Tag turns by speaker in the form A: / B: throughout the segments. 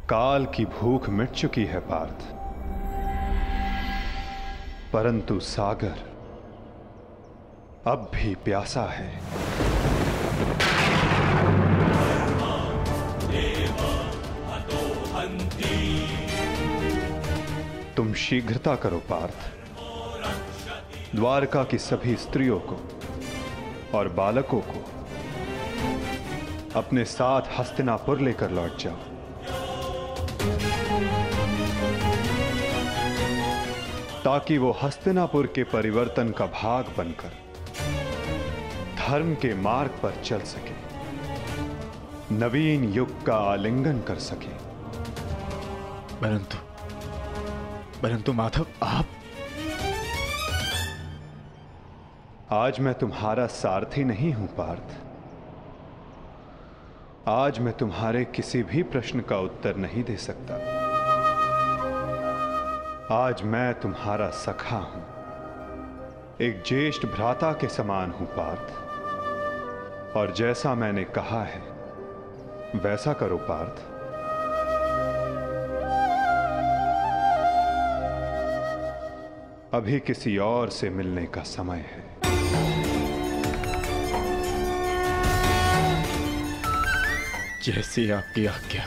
A: काल की भूख मिट चुकी है पार्थ, परंतु सागर अब भी प्यासा है। तुम शीघ्रता करो पार्थ, द्वारका की सभी स्त्रियों को और बालकों को अपने साथ हस्तिनापुर लेकर लौट जाओ। ताकि वो हस्तिनापुर के परिवर्तन का भाग बनकर धर्म के मार्ग पर चल सके, नवीन युग का आलिंगन कर सके।
B: परंतु माधव, आप?
A: आज मैं तुम्हारा सारथी नहीं हूं पार्थ। आज मैं तुम्हारे किसी भी प्रश्न का उत्तर नहीं दे सकता। आज मैं तुम्हारा सखा हूं, एक ज्येष्ठ भ्राता के समान हूं पार्थ। और जैसा मैंने कहा है वैसा करो पार्थ। अभी किसी और से मिलने का समय है।
B: जैसी आपकी आज्ञा।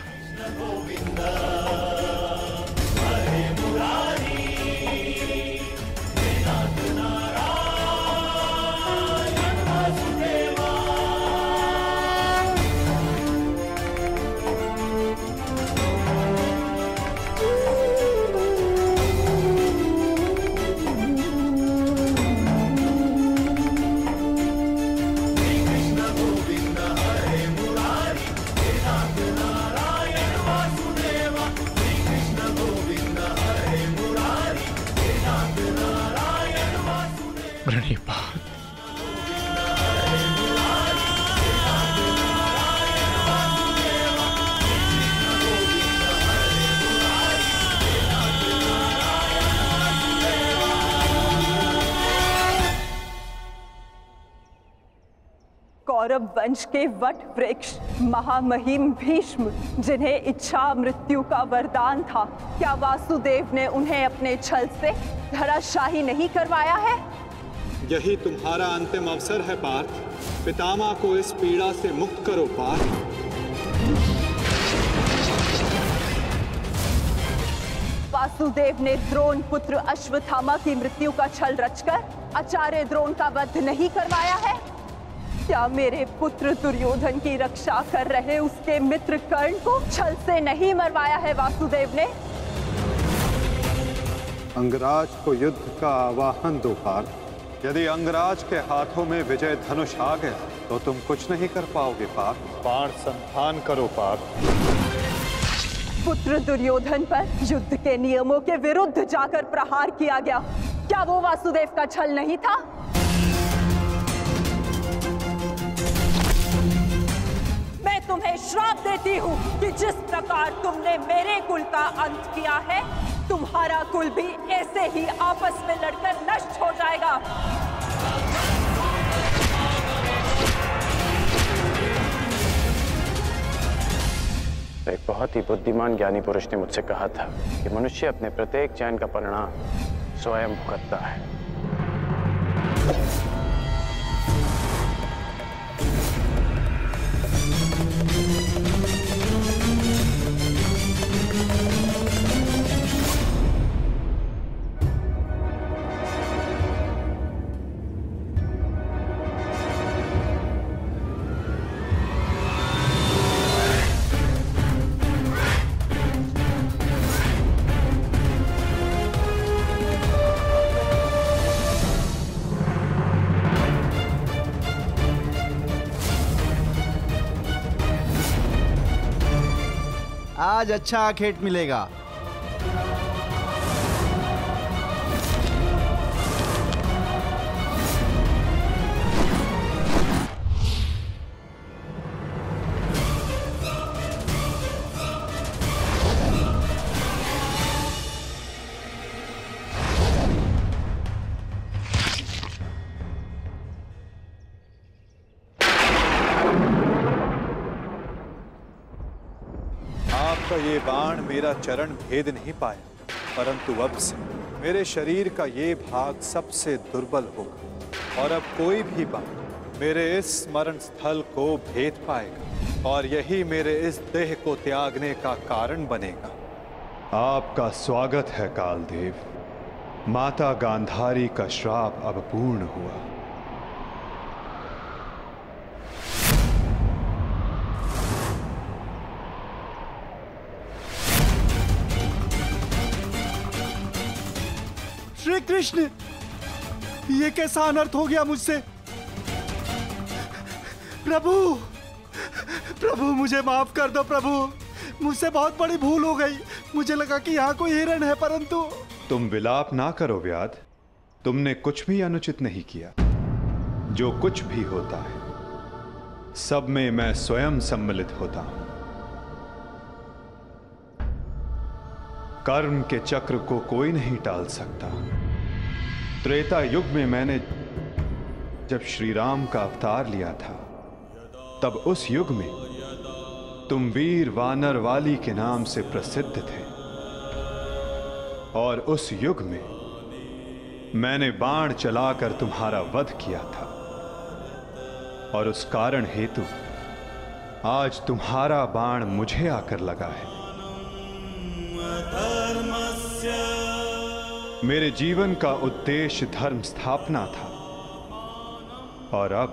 C: कौरव वंश के वट वृक्ष महामहिम भीष्म, जिन्हें इच्छा मृत्यु का वरदान था, क्या वासुदेव ने उन्हें अपने छल से धराशाही नहीं करवाया है?
A: यही तुम्हारा अंतिम अवसर है पार्थ। पितामह को इस पीड़ा से मुक्त करो पार्थ।
C: वासुदेव ने द्रोण पुत्र अश्वत्थामा की मृत्यु का छल रचकर आचार्य द्रोण का वध नहीं करवाया है? क्या मेरे पुत्र दुर्योधन की रक्षा कर रहे उसके मित्र कर्ण को छल से नहीं मरवाया है वासुदेव ने?
A: अंगराज को युद्ध का आवाहन दो पार्थ। यदि अंगराज के हाथों में विजय धनुष आ गया तो तुम कुछ नहीं कर पाओगे पार्थ। बाण संधान करो पार्थ।
C: पुत्र दुर्योधन पर युद्ध के नियमों के विरुद्ध जाकर प्रहार किया गया, क्या वो वासुदेव का छल नहीं था? मैं तुम्हें श्राप देती हूँ कि जिस प्रकार तुमने मेरे कुल का अंत किया है, तुम्हारा कुल भी ऐसे ही आपस में लड़कर नष्ट हो जाएगा।
D: एक बहुत ही बुद्धिमान ज्ञानी पुरुष ने मुझसे कहा था कि मनुष्य अपने प्रत्येक चयन का परिणाम स्वयं भुगतता है।
E: आज अच्छा आखेट मिलेगा।
F: का ये बाण मेरा चरण भेद नहीं पाया, परंतु अब से मेरे शरीर का ये भाग सबसे दुर्बल होगा और अब कोई भी बाण मेरे इस स्मरण स्थल को भेद पाएगा और यही मेरे इस देह को त्यागने का कारण बनेगा।
A: आपका स्वागत है कालदेव। माता गांधारी का श्राप अब पूर्ण हुआ।
E: श्री कृष्ण, ये कैसा अनर्थ हो गया मुझसे? प्रभु, प्रभु मुझे माफ कर दो प्रभु, मुझसे बहुत बड़ी भूल हो गई। मुझे लगा कि यहाँ कोई हिरण है, परंतु।
A: तुम विलाप ना करो व्याध, तुमने कुछ भी अनुचित नहीं किया। जो कुछ भी होता है सब में मैं स्वयं सम्मिलित होता हूं। कर्म के चक्र को कोई नहीं टाल सकता। त्रेता युग में मैंने जब श्री राम का अवतार लिया था, तब उस युग में तुम वीर वानर वाली के नाम से प्रसिद्ध थे और उस युग में मैंने बाण चलाकर तुम्हारा वध किया था और उस कारण हेतु आज तुम्हारा बाण मुझे आकर लगा है। मेरे जीवन का उद्देश्य धर्म स्थापना था और अब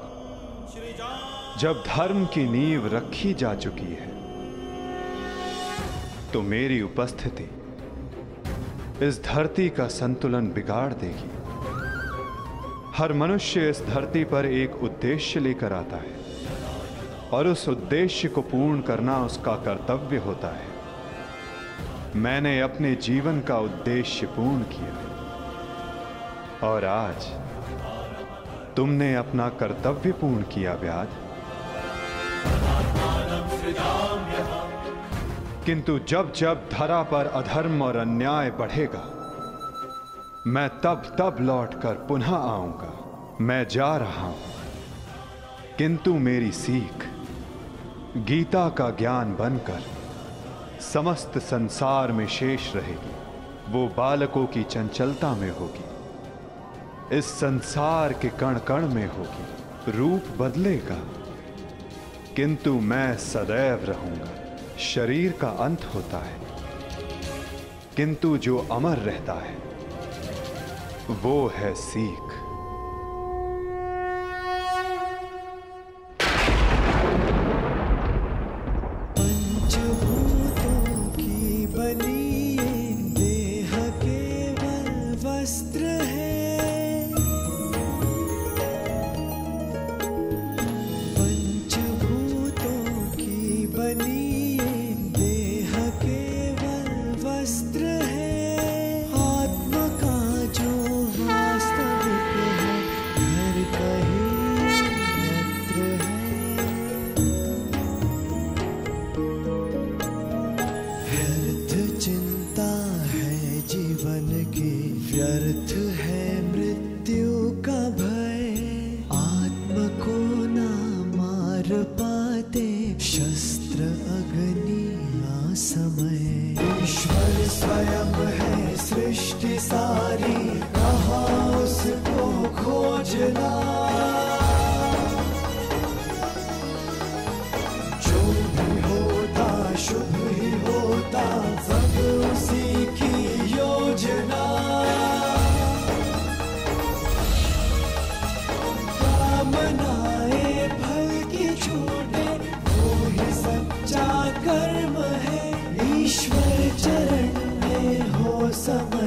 A: जब धर्म की नींव रखी जा चुकी है तो मेरी उपस्थिति इस धरती का संतुलन बिगाड़ देगी। हर मनुष्य इस धरती पर एक उद्देश्य लेकर आता है और उस उद्देश्य को पूर्ण करना उसका कर्तव्य होता है। मैंने अपने जीवन का उद्देश्य पूर्ण किया और आज तुमने अपना कर्तव्य पूर्ण किया व्याध। किंतु जब जब धरा पर अधर्म और अन्याय बढ़ेगा, मैं तब तब लौटकर पुनः आऊंगा। मैं जा रहा हूं, किंतु मेरी सीख गीता का ज्ञान बनकर समस्त संसार में शेष रहेगी। वो बालकों की चंचलता में होगी, इस संसार के कण कण में होगी। रूप बदलेगा किंतु मैं सदैव रहूंगा। शरीर का अंत होता है किंतु जो अमर रहता है वो है सीख।
G: कर्म है ईश्वर चरण में हो समय।